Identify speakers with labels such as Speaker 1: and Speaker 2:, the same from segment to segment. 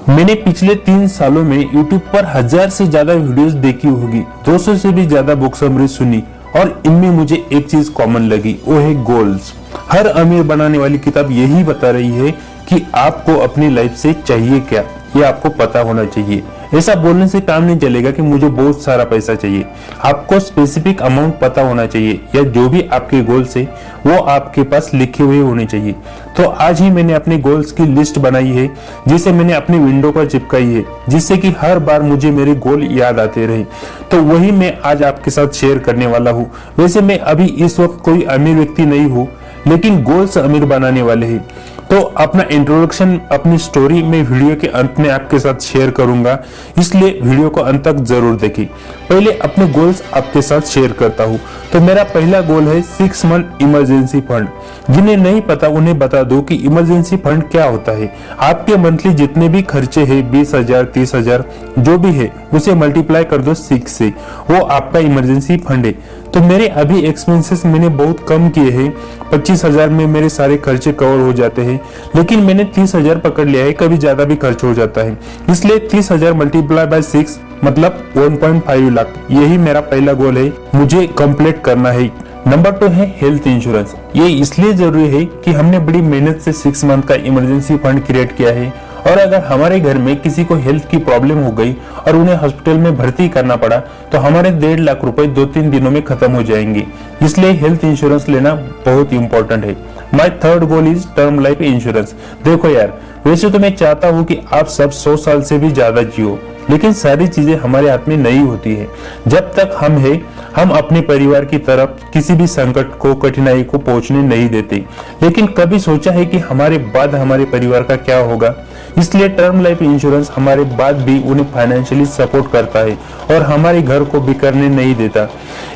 Speaker 1: मैंने पिछले 3 सालों में YouTube पर 1000 से ज्यादा वीडियोस देखी होगी, 200 से भी ज्यादा बुक समरी सुनी और इनमें मुझे एक चीज कॉमन लगी, वो है गोल्स। हर अमीर बनाने वाली किताब यही बता रही है कि आपको अपनी लाइफ से चाहिए क्या, ये आपको पता होना चाहिए। ऐसा बोलने से काम नहीं चलेगा कि मुझे बहुत सारा पैसा चाहिए। आपको स्पेसिफिक अमाउंट पता होना चाहिए, या जो भी आपके गोल्स है वो आपके पास लिखे हुए होने चाहिए। तो आज ही मैंने अपने गोल्स की लिस्ट बनाई है, जिसे मैंने अपनी विंडो पर चिपकाई है, जिससे कि हर बार मुझे मेरे गोल याद आते रहे। तो वही मैं आज आपके साथ शेयर करने वाला हूँ। वैसे मैं अभी इस वक्त कोई अमीर व्यक्ति नहीं हूँ, लेकिन गोल्स अमीर बनाने वाले हैं। तो अपना इंट्रोडक्शन अपनी स्टोरी में वीडियो के अंत में आपके साथ शेयर करूंगा, इसलिए वीडियो को अंत तक जरूर देखें। पहले अपने गोल्स आपके साथ शेयर करता हूं। तो मेरा पहला गोल है 6 मंथ इमरजेंसी फंड। जिन्हें नहीं पता उन्हें बता दो कि इमरजेंसी फंड क्या होता है। आपके मंथली जितने भी खर्चे हैं, 20,000 30,000 जो भी है, उसे मल्टीप्लाई कर दो 6 से, वो आपका इमरजेंसी फंड है। तो मेरे अभी एक्सपेंसेस मैंने बहुत कम किए हैं, 25,000 में मेरे सारे खर्चे कवर हो जाते हैं, लेकिन मैंने 30,000 पकड़ लिया है, कभी ज्यादा भी खर्च हो जाता है। इसलिए 30,000 मल्टीप्लाई बाय 6 मतलब 1.5 लाख, यही मेरा पहला गोल है, मुझे कंप्लीट करना है। नंबर 2 है हेल्थ इंश्योरेंस। ये इसलिए जरूरी है कि हमने बड़ी मेहनत से 6 मंथ का इमरजेंसी फंड क्रिएट किया है, और अगर हमारे घर में किसी को हेल्थ की प्रॉब्लम हो गई और उन्हें हॉस्पिटल में भर्ती करना पड़ा, तो हमारे 1.5 लाख रुपए 2-3 दिनों में खत्म हो जाएंगे। इसलिए हेल्थ इंश्योरेंस लेना बहुत इंपॉर्टेंट है। My third goal is term life insurance. देखो यार, वैसे तो मैं चाहता हूँ कि आप सब 100 साल से भी ज्यादा जियो, लेकिन सारी चीजें हमारे हाथ में नहीं होती है। जब तक हम हैं, हम अपने परिवार की तरफ किसी भी संकट को, कठिनाई को पहुंचने नहीं देते। लेकिन कभी सोचा है कि हमारे बाद हमारे परिवार का क्या होगा? इसलिए टर्म लाइफ इंश्योरेंस हमारे बाद भी उन्हें फाइनेंशियली सपोर्ट करता है और हमारे घर को बिखरने नहीं देता।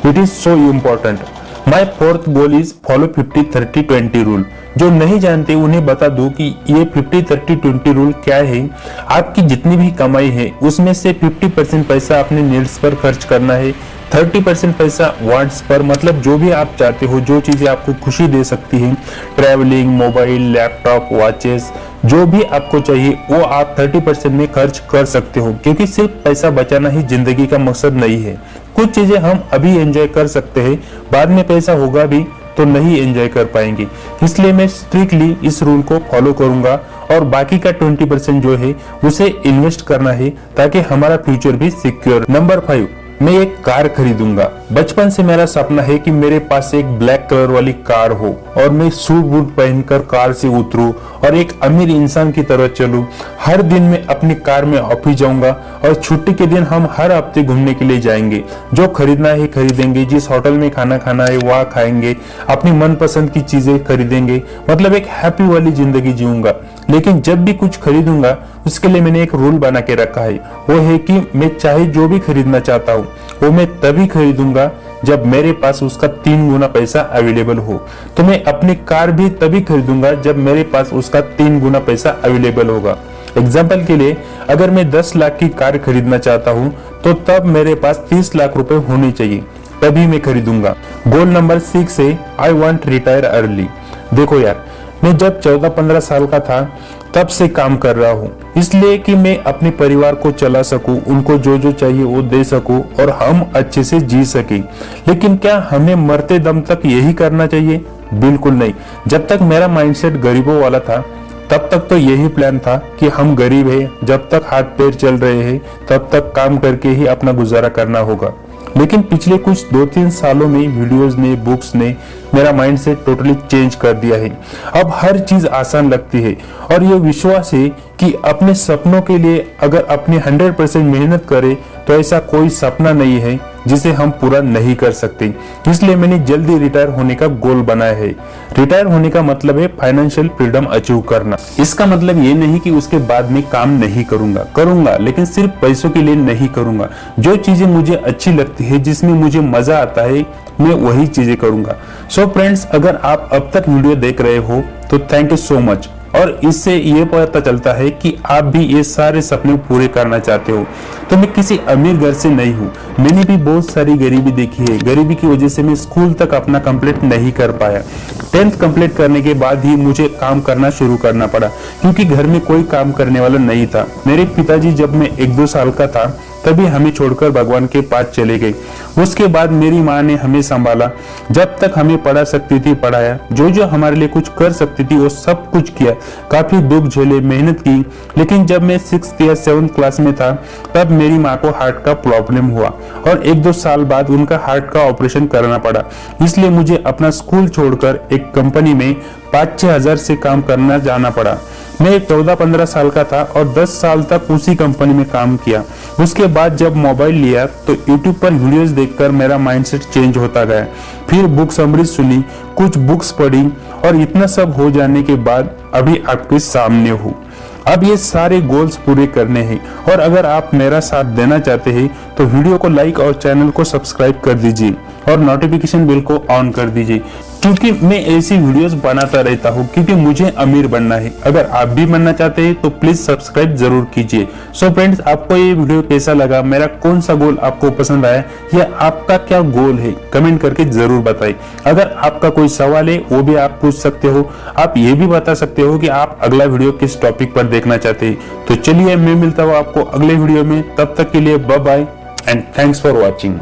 Speaker 1: It is so important. My fourth goal is follow 50-30-20 rule. जो नहीं जानते उन्हें बता दो कि ये 50-30-20 रूल क्या है। आपकी जितनी भी कमाई है उसमें से 50% पैसा अपने नीड्स पर खर्च करना है, 30% पैसा वांट्स पर, मतलब जो भी आप चाहते हो, जो चीजें आपको खुशी दे सकती हैं, ट्रैवलिंग, मोबाइल, लैपटॉप, वॉचेस, जो भी आपको चाहिए वो आप 30% में खर्च कर सकते हो, क्योंकि सिर्फ पैसा बचाना ही जिंदगी का मकसद नहीं है। कुछ चीजें हम अभी एंजॉय कर सकते हैं, बाद में पैसा होगा भी तो नहीं एंजॉय कर पाएंगे। इसलिए मैं स्ट्रिक्टली इस रूल को फॉलो करूंगा, और बाकी का 20% जो है उसे इन्वेस्ट करना है, ताकि हमारा फ्यूचर भी सिक्योर। नंबर 5, मैं एक कार खरीदूंगा। बचपन से मेरा सपना है कि मेरे पास एक ब्लैक कलर वाली कार हो और मैं सूट बूट पहनकर कार से उतरूं और एक अमीर इंसान की तरह चलूं। हर दिन मैं अपनी कार में ऑफिस जाऊंगा और छुट्टी के दिन हम हर हफ्ते घूमने के लिए जाएंगे। जो खरीदना है खरीदेंगे, जिस होटल में खाना खाना है वहाँ खाएंगे, अपनी मनपसंद की चीजें खरीदेंगे, मतलब एक हैप्पी वाली जिंदगी जीऊंगा। लेकिन जब भी कुछ खरीदूंगा उसके लिए मैंने एक रूल बना के रखा है, वो है कि मैं चाहे जो भी खरीदना चाहता हूँ वो मैं तभी खरीदूंगा जब मेरे पास उसका 3 गुना पैसा अवेलेबल हो। तो मैं अपनी कार भी तभी खरीदूंगा जब मेरे पास उसका 3 गुना पैसा अवेलेबल होगा। एग्जाम्पल के लिए, अगर मैं 10 लाख की कार खरीदना चाहता हूँ तो तब मेरे पास 30 लाख रुपए होने चाहिए, तभी मैं खरीदूंगा। गोल नंबर 6 है आई वांट रिटायर अर्ली। देखो यार, मैं जब 14-15 साल का था तब से काम कर रहा हूँ, इसलिए कि मैं अपने परिवार को चला सकूं, उनको जो जो चाहिए वो दे सकूं और हम अच्छे से जी सके। लेकिन क्या हमें मरते दम तक यही करना चाहिए? बिल्कुल नहीं। जब तक मेरा माइंडसेट गरीबों वाला था तब तक तो यही प्लान था कि हम गरीब हैं, जब तक हाथ पैर चल रहे हैं तब तक काम करके ही अपना गुजारा करना होगा। लेकिन पिछले कुछ 2-3 सालों में वीडियोस ने, बुक्स ने मेरा माइंडसेट टोटली चेंज कर दिया है। अब हर चीज आसान लगती है, और ये विश्वास है कि अपने सपनों के लिए अगर अपने 100% मेहनत करें तो ऐसा कोई सपना नहीं है जिसे हम पूरा नहीं कर सकते। इसलिए मैंने जल्दी रिटायर होने का गोल बनाया है। रिटायर होने का मतलब है फाइनेंशियल फ्रीडम अचीव करना। इसका मतलब ये नहीं कि उसके बाद में काम नहीं करूंगा, लेकिन सिर्फ पैसों के लिए नहीं करूंगा। जो चीजें मुझे अच्छी लगती है, जिसमें मुझे मजा आता है, मैं वही चीजें करूंगा। सो फ्रेंड्स, अगर आप अब तक वीडियो देख रहे हो तो थैंक यू सो मच। और इससे ये पता चलता है कि आप भी ये सारे सपने पूरे करना चाहते हो। तो मैं किसी अमीर घर से नहीं हूँ, मैंने भी बहुत सारी गरीबी देखी है। गरीबी की वजह से मैं स्कूल तक अपना कंप्लीट नहीं कर पाया। 10th कंप्लीट करने के बाद ही मुझे काम करना शुरू करना पड़ा, क्योंकि घर में कोई काम करने वाला नहीं था। मेरे पिताजी जब मैं 1-2 साल का था तभी हमें छोड़कर भगवान के पास चले गए। उसके बाद मेरी माँ ने हमें संभाला, जब तक हमें पढ़ा सकती थी पढ़ाया, जो हमारे लिए कुछ कर सकती थी वो सब कुछ किया। काफी दुख झेले, मेहनत की, लेकिन जब मैं 6th या 7th क्लास में था तब मेरी माँ को हार्ट का प्रॉब्लम हुआ और 1-2 साल बाद उनका हार्ट का ऑपरेशन करना पड़ा। इसलिए मुझे अपना स्कूल छोड़कर एक कंपनी में 5-6 हजार से काम करना जाना पड़ा। मैं 14-15 साल का था और 10 साल तक उसी कंपनी में काम किया। उसके बाद जब मोबाइल लिया तो YouTube पर वीडियोस देखकर मेरा माइंडसेट चेंज होता गया। फिर बुक समरी सुनी, कुछ बुक्स पढ़ी और इतना सब हो जाने के बाद अभी आपके सामने हूँ। अब ये सारे गोल्स पूरे करने हैं और अगर आप मेरा साथ देना चाहते हैं तो वीडियो को लाइक और चैनल को सब्सक्राइब कर दीजिए और नोटिफिकेशन बेल को ऑन कर दीजिए, क्योंकि मैं ऐसी वीडियोस बनाता रहता हूँ, क्योंकि मुझे अमीर बनना है। अगर आप भी बनना चाहते हैं तो प्लीज सब्सक्राइब जरूर कीजिए। सो फ्रेंड्स, आपको ये वीडियो कैसा लगा, मेरा कौन सा गोल आपको पसंद आया या आपका क्या गोल है, कमेंट करके जरूर बताइए। अगर आपका कोई सवाल है वो भी आप पूछ सकते हो। आप ये भी बता सकते हो कि आप अगला वीडियो किस टॉपिक पर देखना चाहते हैं। तो चलिए, मैं मिलता हूँ आपको अगले वीडियो में। तब तक के लिए bye bye and thanks for watching.